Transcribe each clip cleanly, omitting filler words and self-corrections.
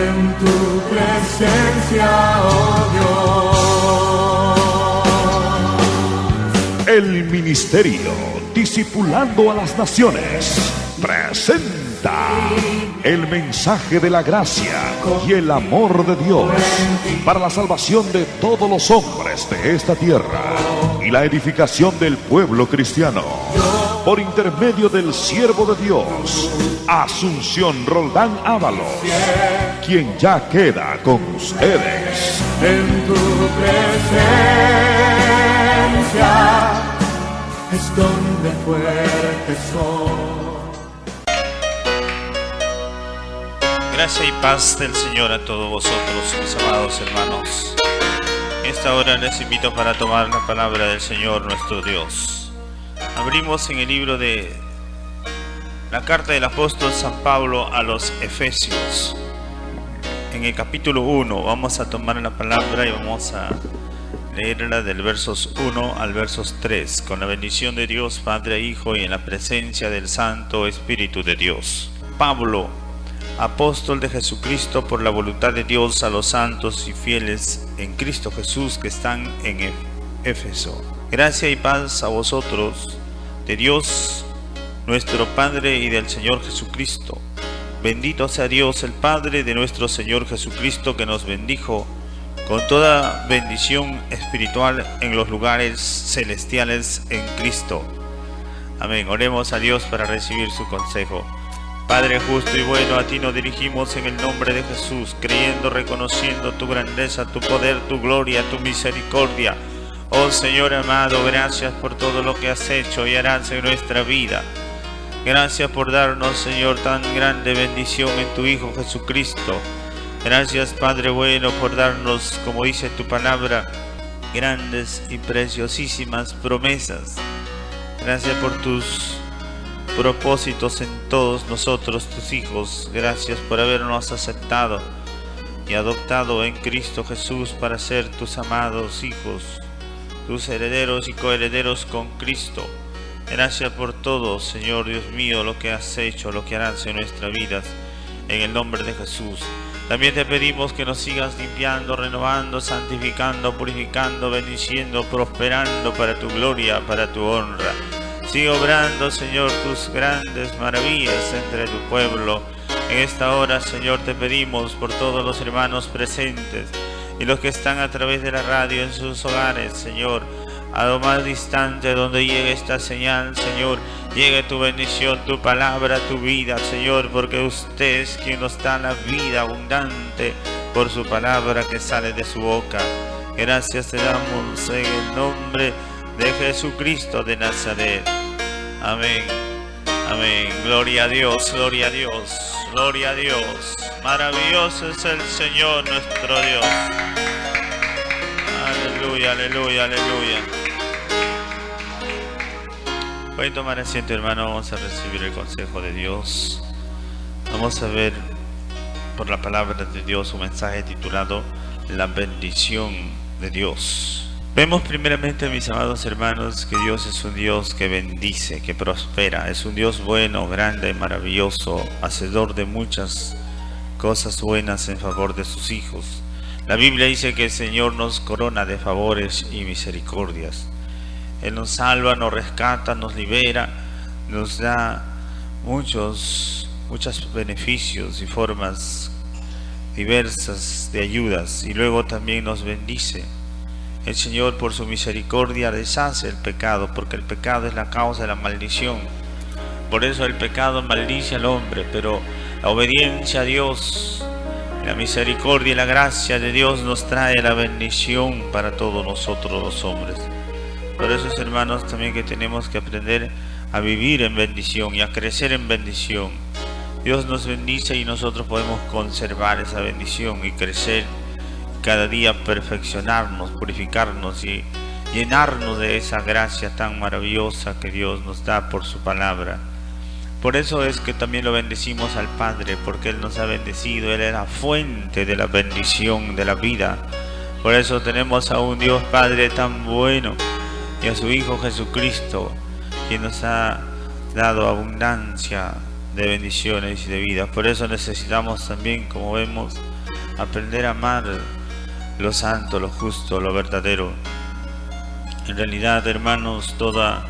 en tu presencia, oh Dios. El ministerio Discipulando a las Naciones presenta el mensaje de la gracia y el amor de Dios para la salvación de todos los hombres de esta tierra y la edificación del pueblo cristiano, por intermedio del siervo de Dios, Asunción Roldán Ábalos, quien ya queda con ustedes. En tu presencia es donde fuerte soy. Gracia y paz del Señor a todos vosotros, mis amados hermanos. En esta hora les invito para tomar la palabra del Señor nuestro Dios. Abrimos en el libro de la carta del apóstol San Pablo a los Efesios. En el capítulo 1 vamos a tomar la palabra y vamos a leerla del versos 1 al versos 3, con la bendición de Dios Padre, Hijo y en la presencia del Santo Espíritu de Dios. Pablo, apóstol de Jesucristo por la voluntad de Dios, a los santos y fieles en Cristo Jesús que están en Éfeso. Gracia y paz a vosotros, de Dios nuestro Padre y del Señor Jesucristo. Bendito sea Dios, el Padre de nuestro Señor Jesucristo, que nos bendijo con toda bendición espiritual en los lugares celestiales en Cristo. Amén. Oremos a Dios para recibir su consejo. Padre justo y bueno, a ti nos dirigimos en el nombre de Jesús, creyendo, reconociendo tu grandeza, tu poder, tu gloria, tu misericordia. Oh Señor amado, gracias por todo lo que has hecho y harás en nuestra vida. Gracias por darnos, Señor, tan grande bendición en tu Hijo Jesucristo. Gracias, Padre bueno, por darnos, como dice tu palabra, grandes y preciosísimas promesas. Gracias por tus propósitos en todos nosotros, tus hijos. Gracias por habernos aceptado y adoptado en Cristo Jesús para ser tus amados hijos, tus herederos y coherederos con Cristo. Gracias por todo, Señor Dios mío, lo que has hecho, lo que harás en nuestras vidas, en el nombre de Jesús. También te pedimos que nos sigas limpiando, renovando, santificando, purificando, bendiciendo, prosperando para tu gloria, para tu honra. Sigue obrando, Señor, tus grandes maravillas entre tu pueblo. En esta hora, Señor, te pedimos por todos los hermanos presentes y los que están a través de la radio en sus hogares, Señor. A lo más distante donde llegue esta señal, Señor, llegue tu bendición, tu palabra, tu vida, Señor, porque usted es quien nos da la vida abundante por su palabra que sale de su boca. Gracias te damos en el nombre de Jesucristo de Nazaret. Amén. Amén. Gloria a Dios, gloria a Dios, gloria a Dios. Maravilloso es el Señor nuestro Dios. Aleluya, aleluya, aleluya. Pueden tomar asiento, hermano. Vamos a recibir el consejo de Dios. Vamos a ver por la palabra de Dios un mensaje titulado La bendición de Dios. Vemos primeramente, mis amados hermanos, que Dios es un Dios que bendice, que prospera. Es un Dios bueno, grande, maravilloso, hacedor de muchas cosas buenas en favor de sus hijos. La Biblia dice que el Señor nos corona de favores y misericordias. Él nos salva, nos rescata, nos libera, nos da muchos beneficios y formas diversas de ayudas, y luego también nos bendice. El Señor, por su misericordia, deshace el pecado, porque el pecado es la causa de la maldición. Por eso el pecado maldice al hombre, pero la obediencia a Dios, la misericordia y la gracia de Dios nos trae la bendición para todos nosotros los hombres. Por eso, hermanos, también que tenemos que aprender a vivir en bendición y a crecer en bendición. Dios nos bendice y nosotros podemos conservar esa bendición y crecer cada día, perfeccionarnos, purificarnos y llenarnos de esa gracia tan maravillosa que Dios nos da por su palabra. Por eso es que también lo bendecimos al Padre, porque Él nos ha bendecido. Él es la fuente de la bendición de la vida. Por eso tenemos a un Dios Padre tan bueno y a su Hijo Jesucristo, quien nos ha dado abundancia de bendiciones y de vida. Por eso necesitamos también, como vemos, aprender a amar lo santo, lo justo, lo verdadero. En realidad, hermanos, toda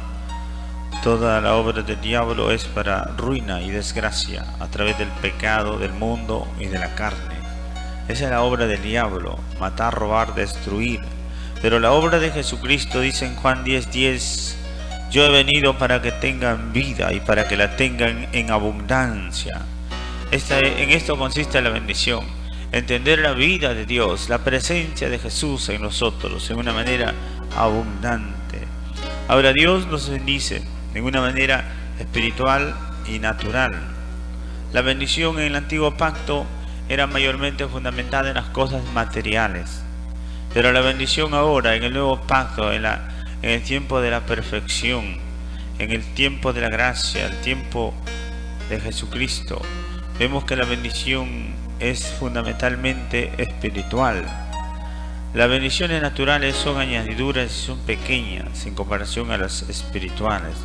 la obra del diablo es para ruina y desgracia a través del pecado, del mundo y de la carne. Esa es la obra del diablo: matar, robar, destruir. Pero la obra de Jesucristo dice en Juan 10:10: yo he venido para que tengan vida y para que la tengan en abundancia. En esto consiste la bendición: entender la vida de Dios, la presencia de Jesús en nosotros en una manera abundante. Ahora, Dios nos bendice en una manera espiritual y natural. La bendición en el antiguo pacto era mayormente fundamentada en las cosas materiales, pero la bendición ahora en el nuevo pacto, en el tiempo de la perfección, en el tiempo de la gracia, el tiempo de Jesucristo, vemos que la bendición es fundamentalmente espiritual. Las bendiciones naturales son añadiduras y son pequeñas en comparación a las espirituales.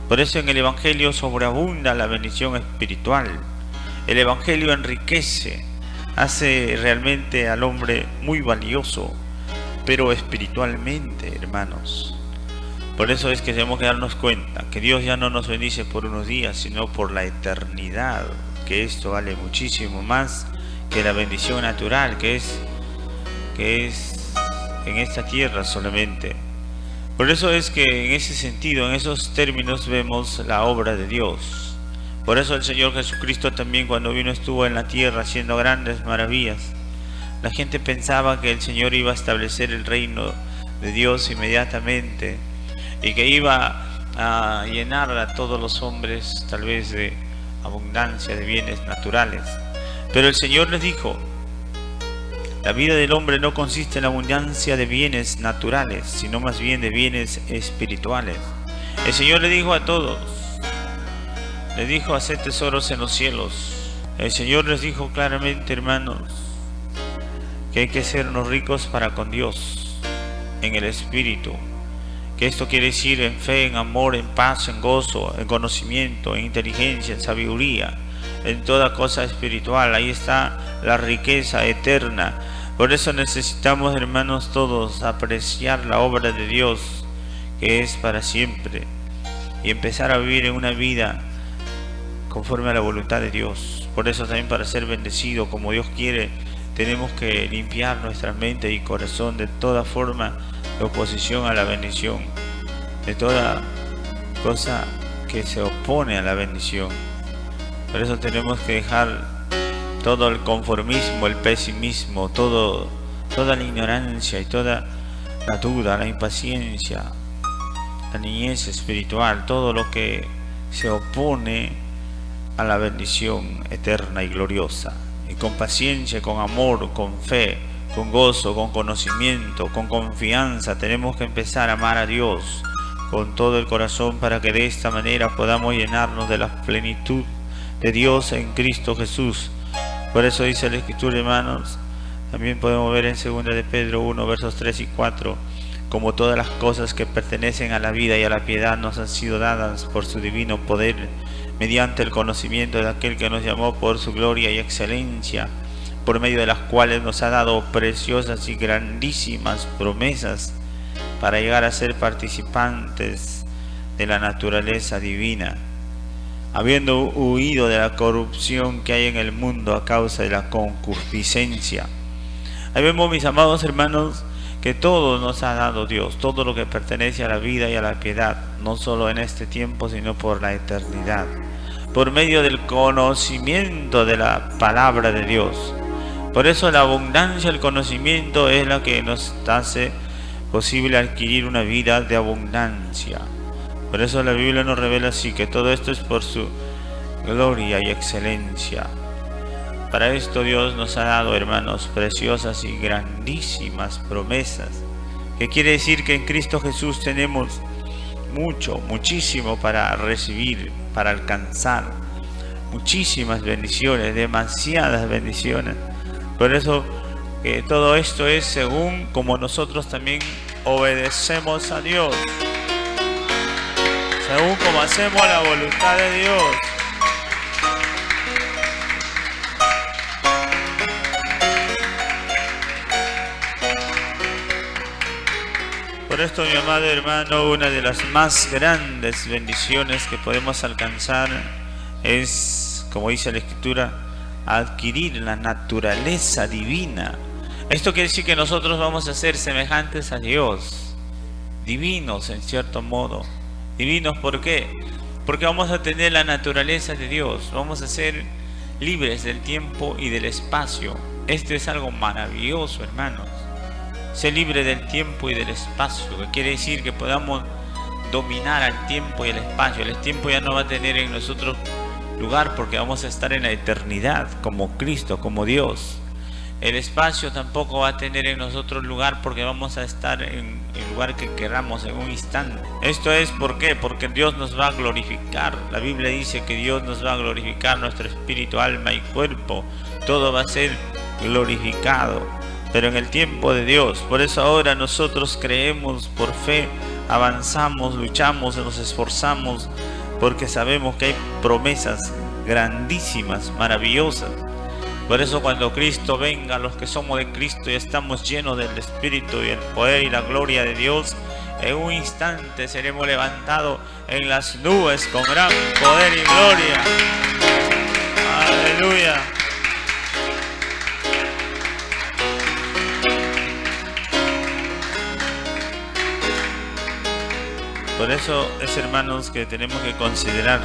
Por eso en el Evangelio sobreabunda la bendición espiritual. El Evangelio enriquece, hace realmente al hombre muy valioso, pero espiritualmente, hermanos. Por eso es que tenemos que darnos cuenta que Dios ya no nos bendice por unos días, sino por la eternidad, que esto vale muchísimo más que la bendición natural, que es en esta tierra solamente. Por eso es que en ese sentido, en esos términos, vemos la obra de Dios. Por eso el Señor Jesucristo también, cuando vino, estuvo en la tierra haciendo grandes maravillas. La gente pensaba que el Señor iba a establecer el reino de Dios inmediatamente y que iba a llenar a todos los hombres tal vez de abundancia de bienes naturales. Pero el Señor les dijo: la vida del hombre no consiste en la abundancia de bienes naturales, sino más bien de bienes espirituales. El Señor le dijo a todos, le dijo: haced tesoros en los cielos. El Señor les dijo claramente, hermanos, que hay que sernos ricos para con Dios, en el Espíritu. Que esto quiere decir en fe, en amor, en paz, en gozo, en conocimiento, en inteligencia, en sabiduría, en toda cosa espiritual. Ahí está la riqueza eterna. Por eso necesitamos, hermanos, todos apreciar la obra de Dios, que es para siempre, y empezar a vivir en una vida conforme a la voluntad de Dios. Por eso también, para ser bendecido como Dios quiere, tenemos que limpiar nuestra mente y corazón de toda forma de oposición a la bendición, de toda cosa que se opone a la bendición. Por eso tenemos que dejar todo el conformismo, el pesimismo, toda la ignorancia y toda la duda, la impaciencia, la niñez espiritual, todo lo que se opone a la bendición eterna y gloriosa. Y con paciencia, con amor, con fe, con gozo, con conocimiento, con confianza, tenemos que empezar a amar a Dios con todo el corazón, para que de esta manera podamos llenarnos de la plenitud de Dios en Cristo Jesús. Por eso dice la Escritura, hermanos, también podemos ver en 2 de Pedro 1, versos 3 y 4, como todas las cosas que pertenecen a la vida y a la piedad nos han sido dadas por su divino poder, mediante el conocimiento de aquel que nos llamó por su gloria y excelencia, por medio de las cuales nos ha dado preciosas y grandísimas promesas, para llegar a ser participantes de la naturaleza divina, habiendo huido de la corrupción que hay en el mundo a causa de la concupiscencia. Ahí vemos, mis amados hermanos, que todo nos ha dado Dios, todo lo que pertenece a la vida y a la piedad, no solo en este tiempo, sino por la eternidad, por medio del conocimiento de la palabra de Dios. Por eso la abundancia del conocimiento es la que nos hace posible adquirir una vida de abundancia. Por eso la Biblia nos revela así, que todo esto es por su gloria y excelencia. Para esto Dios nos ha dado, hermanos, preciosas y grandísimas promesas, que quiere decir que en Cristo Jesús tenemos muchísimo para recibir, para alcanzar, muchísimas bendiciones, demasiadas bendiciones. Por eso que todo esto es según como nosotros también obedecemos a Dios, según como hacemos la voluntad de Dios. Por esto, mi amado hermano, una de las más grandes bendiciones que podemos alcanzar es, como dice la Escritura, adquirir la naturaleza divina. Esto quiere decir que nosotros vamos a ser semejantes a Dios, divinos en cierto modo. Divinos, ¿por qué? Porque vamos a tener la naturaleza de Dios, vamos a ser libres del tiempo y del espacio. Esto es algo maravilloso, hermanos. Ser libre del tiempo y del espacio, que quiere decir que podamos dominar al tiempo y el espacio. El tiempo ya no va a tener en nosotros lugar porque vamos a estar en la eternidad como Cristo, como Dios. El espacio tampoco va a tener en nosotros lugar porque vamos a estar en el lugar que queramos en un instante. Esto es ¿por qué? Porque Dios nos va a glorificar. La Biblia dice que Dios nos va a glorificar, nuestro espíritu, alma y cuerpo. Todo va a ser glorificado, pero en el tiempo de Dios. Por eso ahora nosotros creemos por fe, avanzamos, luchamos, nos esforzamos, porque sabemos que hay promesas grandísimas, maravillosas. Por eso cuando Cristo venga, los que somos de Cristo y estamos llenos del Espíritu y el poder y la gloria de Dios, en un instante seremos levantados en las nubes con gran poder y gloria. Aleluya. Por eso es, hermanos, que tenemos que considerar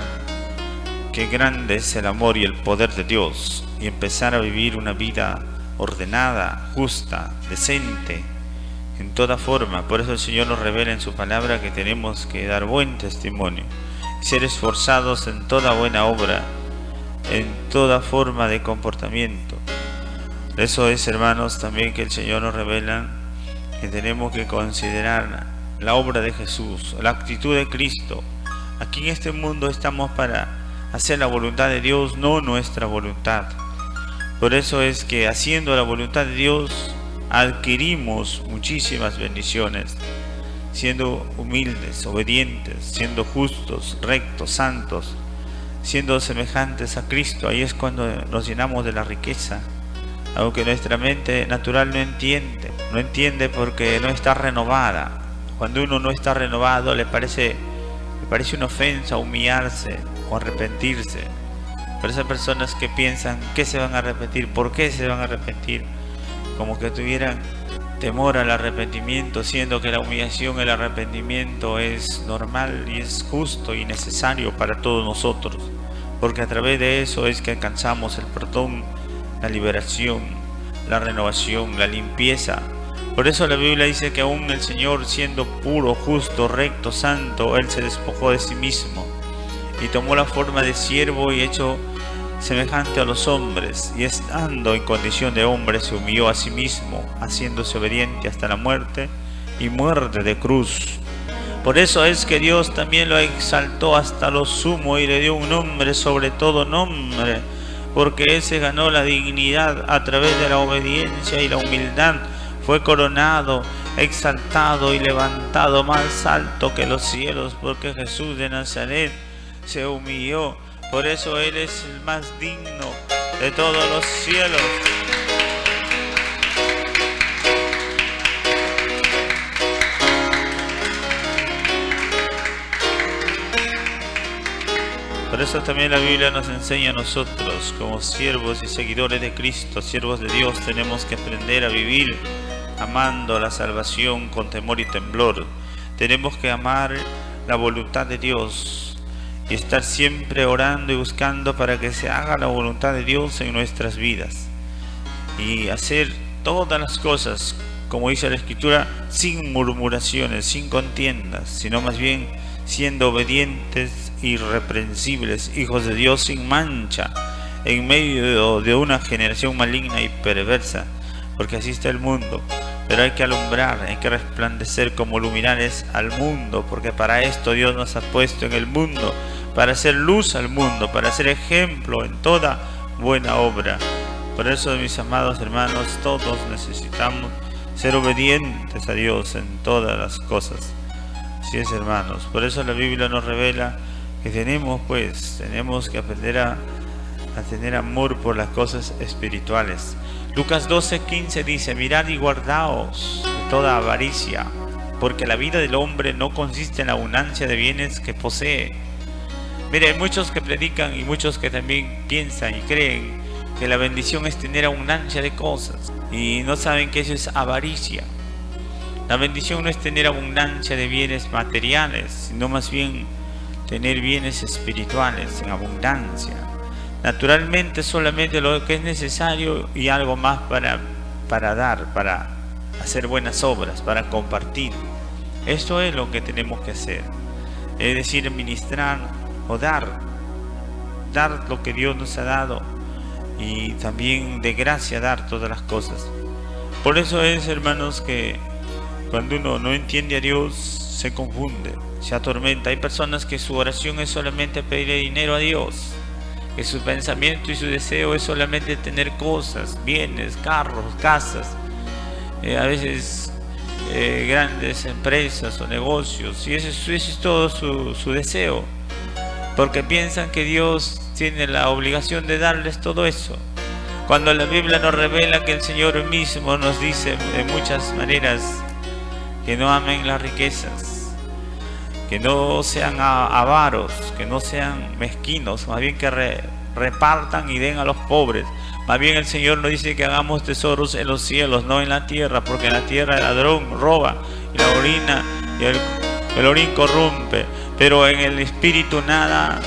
qué grande es el amor y el poder de Dios y empezar a vivir una vida ordenada, justa, decente, en toda forma. Por eso el Señor nos revela en su palabra que tenemos que dar buen testimonio, ser esforzados en toda buena obra, en toda forma de comportamiento. Eso es, hermanos, también que el Señor nos revela que tenemos que considerar la obra de Jesús, la actitud de Cristo. Aquí en este mundo estamos para hacer la voluntad de Dios, no nuestra voluntad. Por eso es que haciendo la voluntad de Dios adquirimos muchísimas bendiciones, siendo humildes, obedientes, siendo justos, rectos, santos, siendo semejantes a Cristo. Ahí es cuando nos llenamos de la riqueza, aunque nuestra mente natural no entiende porque no está renovada. Cuando uno no está renovado le parece una ofensa humillarse o arrepentirse. Por esas personas que piensan que se van a arrepentir, ¿por qué se van a arrepentir? Como que tuvieran temor al arrepentimiento, siendo que la humillación, el arrepentimiento es normal y es justo y necesario para todos nosotros, porque a través de eso es que alcanzamos el perdón, la liberación, la renovación, la limpieza. Por eso la Biblia dice que aún el Señor, siendo puro, justo, recto, santo, Él se despojó de sí mismo y tomó la forma de siervo y hecho semejante a los hombres, y estando en condición de hombre se humilló a sí mismo, haciéndose obediente hasta la muerte y muerte de cruz. Por eso es que Dios también lo exaltó hasta lo sumo y le dio un nombre sobre todo nombre, porque Él se ganó la dignidad a través de la obediencia y la humildad. Fue coronado, exaltado y levantado más alto que los cielos, porque Jesús de Nazaret se humilló. Por eso Él es el más digno de todos los cielos. Por eso también la Biblia nos enseña a nosotros, como siervos y seguidores de Cristo, siervos de Dios, tenemos que aprender a vivir amando la salvación con temor y temblor. Tenemos que amar la voluntad de Dios y estar siempre orando y buscando para que se haga la voluntad de Dios en nuestras vidas, y hacer todas las cosas, como dice la Escritura, sin murmuraciones, sin contiendas, sino más bien siendo obedientes, irreprensibles, hijos de Dios sin mancha, en medio de una generación maligna y perversa, porque así está el mundo. Pero hay que alumbrar, hay que resplandecer como luminares al mundo, porque para esto Dios nos ha puesto en el mundo, para hacer luz al mundo, para ser ejemplo en toda buena obra. Por eso, mis amados hermanos, todos necesitamos ser obedientes a Dios en todas las cosas. Así es, hermanos. Por eso la Biblia nos revela que tenemos que aprender a tener amor por las cosas espirituales. Lucas 12:15 dice: mirad y guardaos de toda avaricia, porque la vida del hombre no consiste en la abundancia de bienes que posee. Mire, hay muchos que predican y muchos que también piensan y creen que la bendición es tener abundancia de cosas y no saben que eso es avaricia. La bendición no es tener abundancia de bienes materiales, sino más bien tener bienes espirituales en abundancia. Naturalmente solamente lo que es necesario y algo más para dar, para hacer buenas obras, para compartir. Esto es lo que tenemos que hacer, es decir, ministrar o dar lo que Dios nos ha dado y también de gracia dar todas las cosas. Por eso es, hermanos, que cuando uno no entiende a Dios se confunde, se atormenta. Hay personas que su oración es solamente pedirle dinero a Dios, que su pensamiento y su deseo es solamente tener cosas, bienes, carros, casas, a veces grandes empresas o negocios, y ese es todo su deseo, porque piensan que Dios tiene la obligación de darles todo eso, cuando la Biblia nos revela que el Señor mismo nos dice de muchas maneras que no amen las riquezas, que no sean avaros, que no sean mezquinos, más bien que repartan y den a los pobres. Más bien el Señor nos dice que hagamos tesoros en los cielos, no en la tierra, porque en la tierra el ladrón roba y la orina y el orín corrompe, pero en el espíritu nada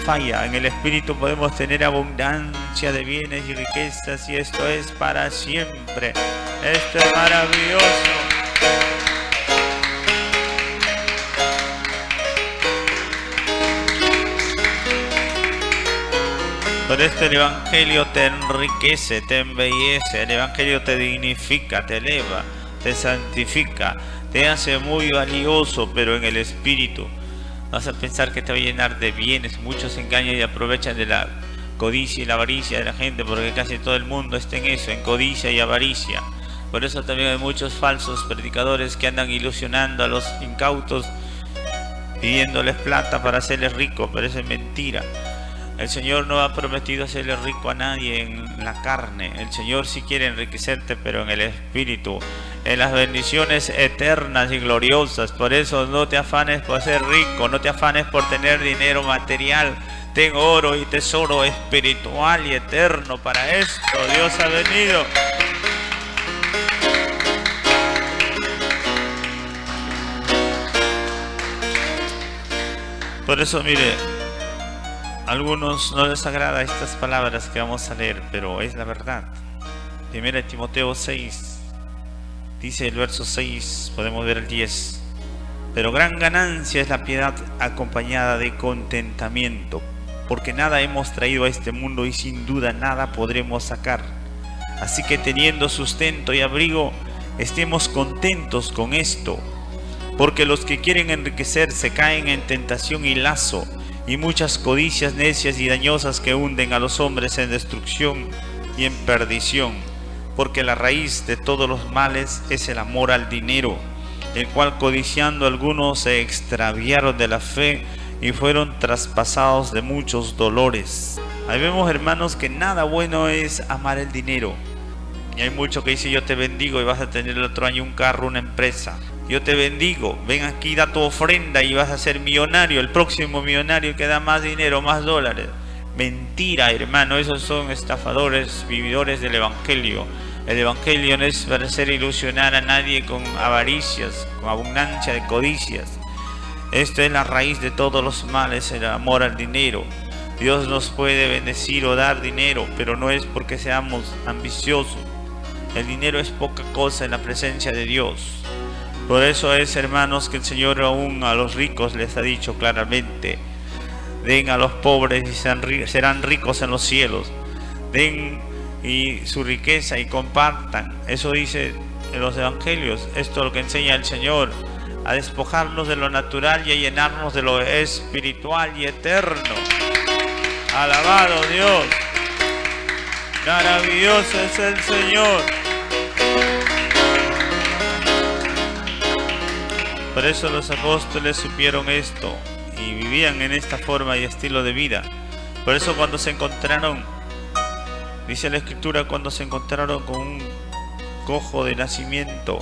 falla. En el espíritu podemos tener abundancia de bienes y riquezas, y esto es para siempre. Esto es maravilloso. Por esto el Evangelio te enriquece, te embellece, el Evangelio te dignifica, te eleva, te santifica, te hace muy valioso, pero en el espíritu. Vas a pensar que te va a llenar de bienes. Muchos se engañan y aprovechan de la codicia y la avaricia de la gente, porque casi todo el mundo está en eso, en codicia y avaricia. Por eso también hay muchos falsos predicadores que andan ilusionando a los incautos, pidiéndoles plata para hacerles ricos, pero eso es mentira. El Señor no ha prometido hacerle rico a nadie en la carne. El Señor sí quiere enriquecerte, pero en el espíritu, en las bendiciones eternas y gloriosas. Por eso no te afanes por ser rico, no te afanes por tener dinero material. Ten oro y tesoro espiritual y eterno. Para esto Dios ha venido. Por eso, mire, a algunos no les agrada estas palabras que vamos a leer, pero es la verdad. 1 Timoteo 6, dice el verso 6, podemos ver el 10. Pero gran ganancia es la piedad acompañada de contentamiento, porque nada hemos traído a este mundo y sin duda nada podremos sacar. Así que teniendo sustento y abrigo, estemos contentos con esto, porque los que quieren enriquecerse caen en tentación y lazo, y muchas codicias necias y dañosas que hunden a los hombres en destrucción y en perdición, porque la raíz de todos los males es el amor al dinero, el cual codiciando algunos se extraviaron de la fe y fueron traspasados de muchos dolores. Ahí vemos, hermanos, que nada bueno es amar el dinero. Y hay mucho que dice: yo te bendigo y vas a tener el otro año un carro, una empresa. Yo te bendigo, ven aquí, da tu ofrenda y vas a ser millonario, el próximo millonario que da más dinero, más dólares. Mentira, hermano, esos son estafadores, vividores del Evangelio. El Evangelio no es para hacer ilusionar a nadie con avaricias, con abundancia de codicias. Esto es la raíz de todos los males, el amor al dinero. Dios nos puede bendecir o dar dinero, pero no es porque seamos ambiciosos. El dinero es poca cosa en la presencia de Dios. Por eso es, hermanos, que el Señor aún a los ricos les ha dicho claramente: den a los pobres y serán ricos en los cielos. Den y su riqueza y compartan. Eso dice en los evangelios. Esto es lo que enseña el Señor: a despojarnos de lo natural y a llenarnos de lo espiritual y eterno. Alabado Dios. Maravilloso es el Señor. Por eso los apóstoles supieron esto y vivían en esta forma y estilo de vida. Por eso cuando se encontraron, dice la Escritura, cuando se encontraron con un cojo de nacimiento,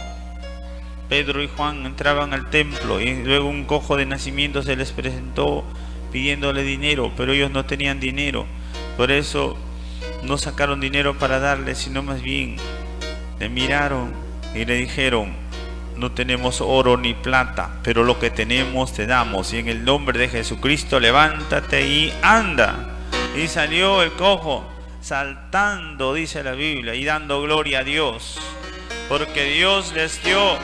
Pedro y Juan entraban al templo y luego un cojo de nacimiento se les presentó pidiéndole dinero, pero ellos no tenían dinero. Por eso no sacaron dinero para darle, sino más bien le miraron y le dijeron: no tenemos oro ni plata, pero lo que tenemos te damos, y en el nombre de Jesucristo levántate y anda. Y salió el cojo saltando, dice la Biblia, y dando gloria a Dios, porque Dios les dio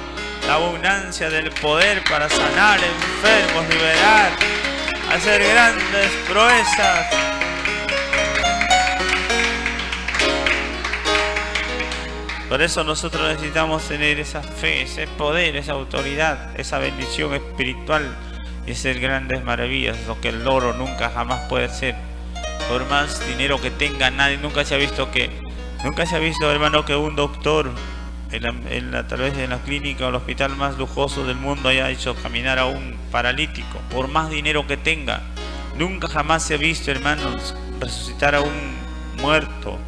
la abundancia del poder para sanar enfermos, liberar, hacer grandes proezas. Por eso nosotros necesitamos tener esa fe, ese poder, esa autoridad, esa bendición espiritual y hacer grandes maravillas, lo que el oro nunca jamás puede hacer. Por más dinero que tenga, nadie, nunca se ha visto, hermano, que un doctor tal vez en la clínica o el hospital más lujoso del mundo haya hecho caminar a un paralítico. Por más dinero que tenga, nunca jamás se ha visto, hermanos, resucitar a un muerto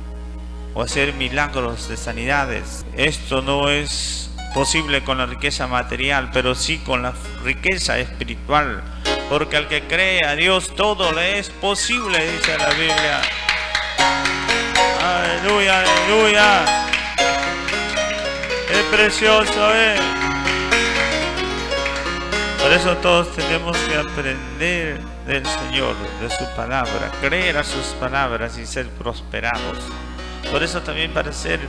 o hacer milagros de sanidades. Esto no es posible con la riqueza material, pero sí con la riqueza espiritual, porque al que cree a Dios todo le es posible, dice la Biblia. Aleluya, aleluya. ¡Qué precioso es! Por eso todos tenemos que aprender del Señor, de su palabra, creer a sus palabras y ser prosperados. Por eso también, para ser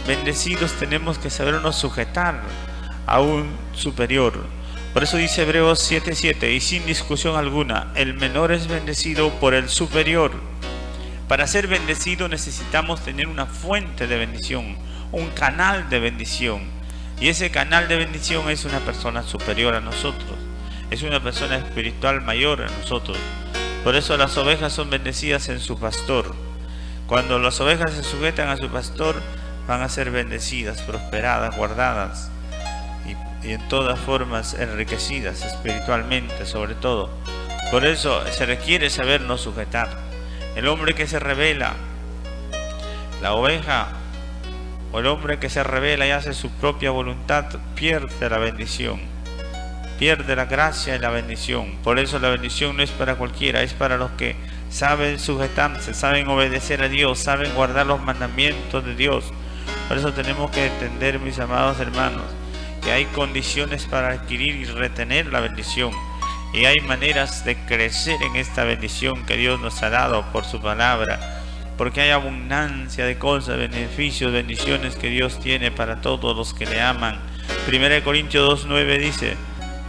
bendecidos, tenemos que sabernos sujetar a un superior. Por eso dice Hebreos 7:7, y sin discusión alguna, el menor es bendecido por el superior. Para ser bendecido necesitamos tener una fuente de bendición, un canal de bendición, y ese canal de bendición es una persona superior a nosotros, es una persona espiritual mayor a nosotros. Por eso las ovejas son bendecidas en su pastor. Cuando las ovejas se sujetan a su pastor, van a ser bendecidas, prosperadas, guardadas y en todas formas enriquecidas espiritualmente, sobre todo. Por eso se requiere sabernos sujetar. El hombre que se rebela, la oveja o el hombre que se rebela y hace su propia voluntad, pierde la bendición, pierde la gracia y la bendición. Por eso la bendición no es para cualquiera, es para los que saben sujetarse, saben obedecer a Dios, saben guardar los mandamientos de Dios. Por eso tenemos que entender, mis amados hermanos, que hay condiciones para adquirir y retener la bendición, y hay maneras de crecer en esta bendición que Dios nos ha dado por su palabra, porque hay abundancia de cosas, beneficios, bendiciones que Dios tiene para todos los que le aman. 1 Corintios 2:9 dice: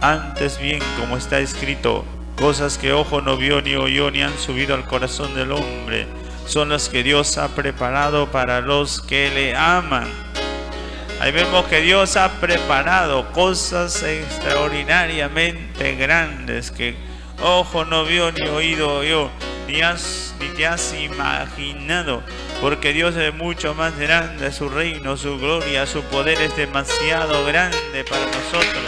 antes bien, como está escrito, cosas que ojo no vio ni oyó ni han subido al corazón del hombre, son las que Dios ha preparado para los que le aman. Ahí vemos que Dios ha preparado cosas extraordinariamente grandes que ojo no vio ni oído oyó, ni te has imaginado, porque Dios es mucho más grande, su reino, su gloria, su poder es demasiado grande para nosotros.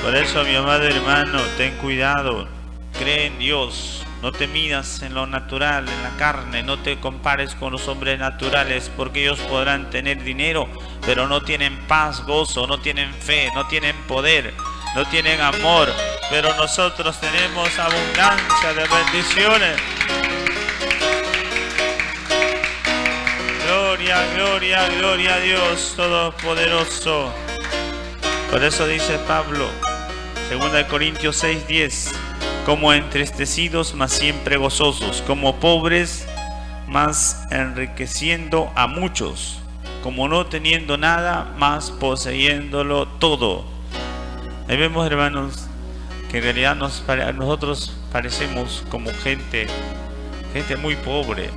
Por eso, mi amado hermano, ten cuidado, cree en Dios, no te midas en lo natural, en la carne, no te compares con los hombres naturales, porque ellos podrán tener dinero, pero no tienen paz, gozo, no tienen fe, no tienen poder, no tienen amor, pero nosotros tenemos abundancia de bendiciones. Gloria, gloria, gloria a Dios Todopoderoso. Por eso dice Pablo, 2 Corintios 6:10, como entristecidos, mas siempre gozosos, como pobres, mas enriqueciendo a muchos, como no teniendo nada, mas poseyéndolo todo. Ahí vemos, hermanos, que en realidad nosotros parecemos como gente muy pobre,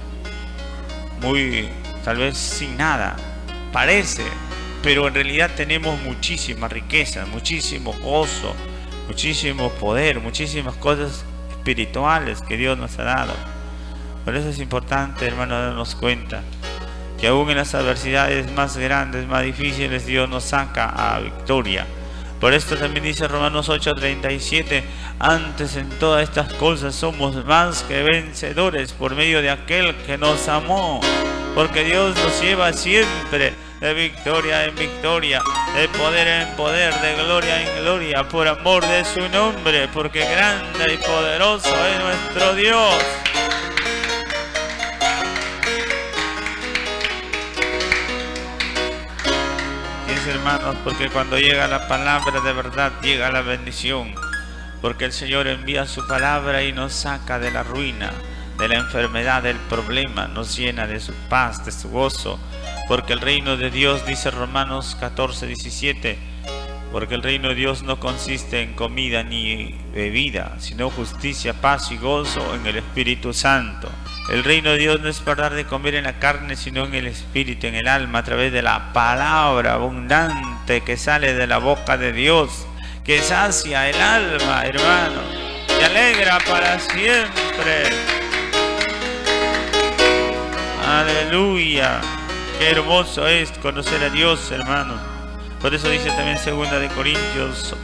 muy tal vez sin nada, parece, pero en realidad tenemos muchísima riqueza, muchísimo gozo, muchísimo poder, muchísimas cosas espirituales que Dios nos ha dado. Por eso es importante, hermano, darnos cuenta que aún en las adversidades más grandes, más difíciles, Dios nos saca a victoria. Por esto también dice Romanos 8:37, antes en todas estas cosas somos más que vencedores por medio de aquel que nos amó, porque Dios nos lleva siempre de victoria en victoria, de poder en poder, de gloria en gloria, por amor de su nombre, porque grande y poderoso es nuestro Dios. Hermanos, porque cuando llega la palabra de verdad llega la bendición, porque el Señor envía su palabra y nos saca de la ruina, de la enfermedad, del problema, nos llena de su paz, de su gozo, porque el reino de Dios, dice Romanos 14:17, porque el reino de Dios no consiste en comida ni bebida, sino justicia, paz y gozo en el Espíritu Santo. El reino de Dios no es para dar de comer en la carne, sino en el espíritu, en el alma, a través de la palabra abundante que sale de la boca de Dios, que sacia el alma, hermano, y alegra para siempre. Aleluya. Qué hermoso es conocer a Dios, hermanos. Por eso dice también 2 de Corintios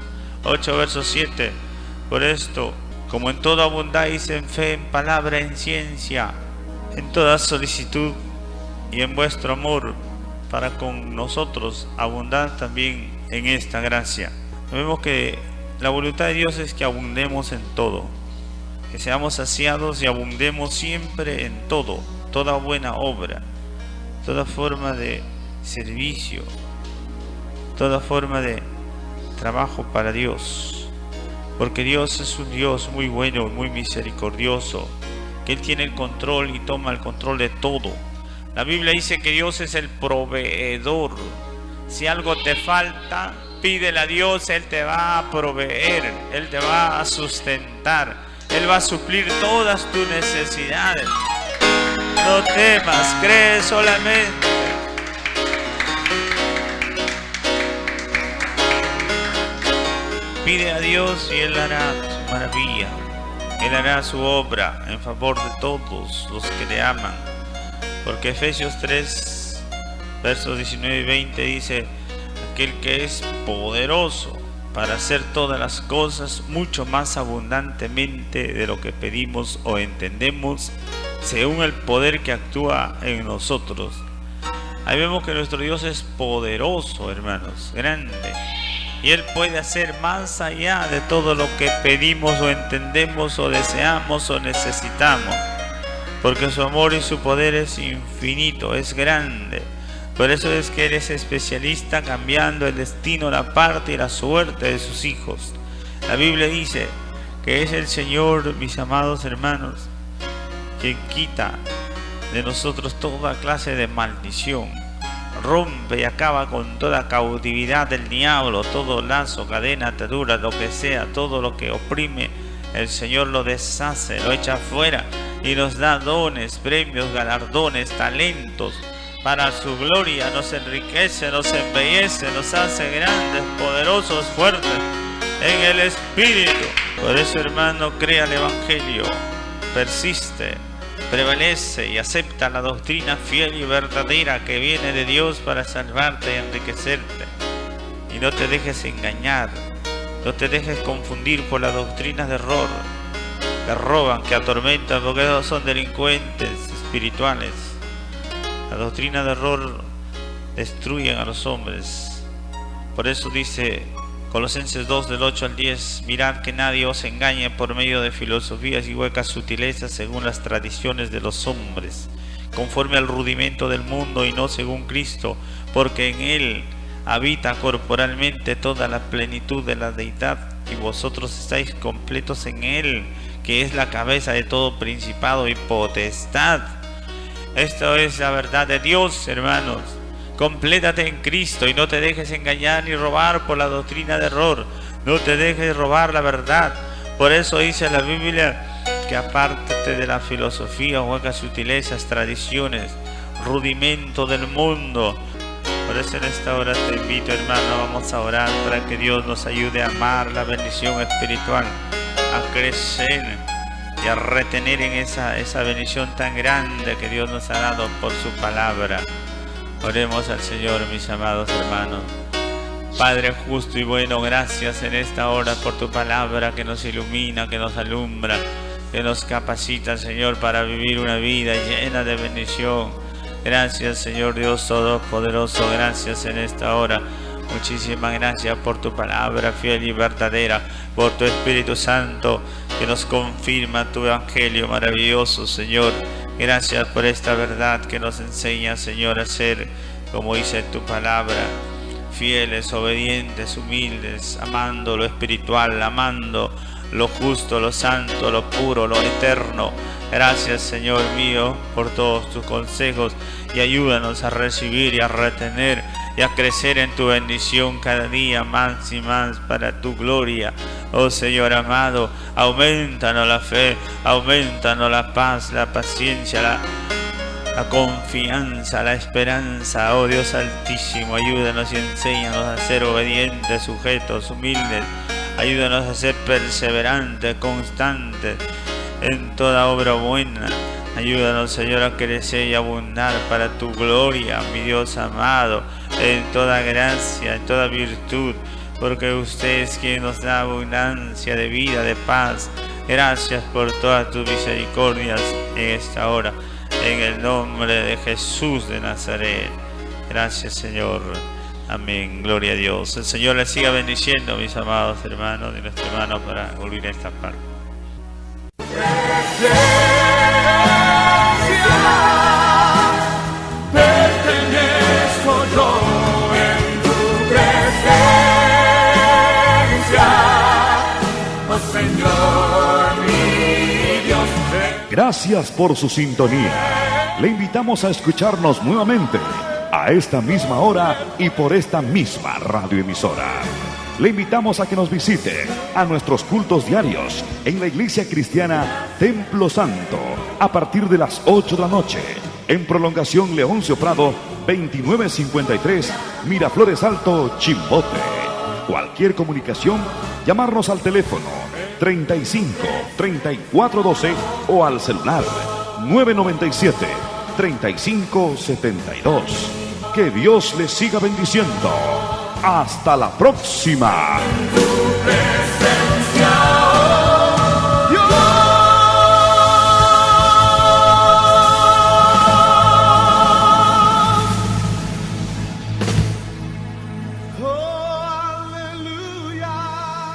8, verso 7. Por esto, como en todo abundáis en fe, en palabra, en ciencia, en toda solicitud y en vuestro amor para con nosotros, abundad también en esta gracia. Vemos que la voluntad de Dios es que abundemos en todo, que seamos saciados y abundemos siempre en todo, toda buena obra, toda forma de servicio, toda forma de trabajo para Dios. Porque Dios es un Dios muy bueno, muy misericordioso, que Él tiene el control y toma el control de todo. La Biblia dice que Dios es el proveedor. Si algo te falta, pídele a Dios, Él te va a proveer, Él te va a sustentar, Él va a suplir todas tus necesidades. No temas, cree solamente. Pide a Dios y Él hará su maravilla. Él hará su obra en favor de todos los que le aman. Porque Efesios 3, versos 19 y 20 dice, aquel que es poderoso para hacer todas las cosas mucho más abundantemente de lo que pedimos o entendemos, según el poder que actúa en nosotros. Ahí vemos que nuestro Dios es poderoso, hermanos, grande. Y Él puede hacer más allá de todo lo que pedimos o entendemos o deseamos o necesitamos. Porque su amor y su poder es infinito, es grande. Por eso es que Él es especialista cambiando el destino, la parte y la suerte de sus hijos. La Biblia dice que es el Señor, mis amados hermanos, quien quita de nosotros toda clase de maldición. Rompe y acaba con toda cautividad del diablo, todo lazo, cadena, atadura, lo que sea, todo lo que oprime, el Señor lo deshace, lo echa fuera y nos da dones, premios, galardones, talentos para su gloria. Nos enriquece, nos embellece, nos hace grandes, poderosos, fuertes en el Espíritu. Por eso, hermano, crea el Evangelio, persiste, prevalece y acepta la doctrina fiel y verdadera que viene de Dios para salvarte y enriquecerte. Y no te dejes engañar, no te dejes confundir por las doctrinas de error, que roban, que atormentan, porque ellos son delincuentes espirituales. La doctrina de error destruyen a los hombres. Por eso dice Colosenses 2 del 8 al 10, mirad que nadie os engañe por medio de filosofías y huecas sutilezas según las tradiciones de los hombres, conforme al rudimento del mundo y no según Cristo, porque en Él habita corporalmente toda la plenitud de la deidad y vosotros estáis completos en Él, que es la cabeza de todo principado y potestad. Esto es la verdad de Dios, hermanos. Complétate en Cristo y no te dejes engañar ni robar por la doctrina de error. No te dejes robar la verdad. Por eso dice la Biblia que apártate de la filosofía, huecas sutilezas, tradiciones, rudimento del mundo. Por eso en esta hora te invito, hermano, vamos a orar para que Dios nos ayude a amar la bendición espiritual, a crecer y a retener en esa bendición tan grande que Dios nos ha dado por su palabra. Oremos al Señor, mis amados hermanos. Padre justo y bueno, gracias en esta hora por tu palabra que nos ilumina, que nos alumbra, que nos capacita, Señor, para vivir una vida llena de bendición. Gracias, Señor Dios Todopoderoso, gracias en esta hora. Muchísimas gracias por tu palabra fiel y verdadera, por tu Espíritu Santo que nos confirma tu Evangelio maravilloso, Señor. Gracias por esta verdad que nos enseña, Señor, a ser, como dice tu palabra, fieles, obedientes, humildes, amando lo espiritual, amando lo justo, lo santo, lo puro, lo eterno. Gracias, Señor mío, por todos tus consejos, y ayúdanos a recibir y a retener y a crecer en tu bendición cada día más y más para tu gloria. Oh Señor amado, aumentanos la fe, aumentanos la paz, la paciencia, la confianza, la esperanza. Oh Dios altísimo, ayúdanos y enséñanos a ser obedientes, sujetos, humildes. Ayúdanos a ser perseverantes, constantes en toda obra buena. Ayúdanos, Señor, a crecer y abundar para tu gloria, mi Dios amado, en toda gracia, en toda virtud, porque usted es quien nos da abundancia de vida, de paz. Gracias por todas tus misericordias en esta hora, en el nombre de Jesús de Nazaret. Gracias, Señor. Amén. Gloria a Dios. El Señor les siga bendiciendo, mis amados hermanos y nuestros hermanos, para volver a esta parte. Pertenezco yo en tu presencia, oh Señor mi Dios. Gracias por su sintonía. Le invitamos a escucharnos nuevamente a esta misma hora y por esta misma radioemisora. Le invitamos a que nos visite a nuestros cultos diarios en la Iglesia Cristiana Templo Santo a partir de las 8 de la noche, en prolongación Leoncio Prado 2953, Miraflores Alto, Chimbote. Cualquier comunicación, llamarnos al teléfono 35 34 12 o al celular 997 35 72. Que Dios les siga bendiciendo. Hasta la próxima.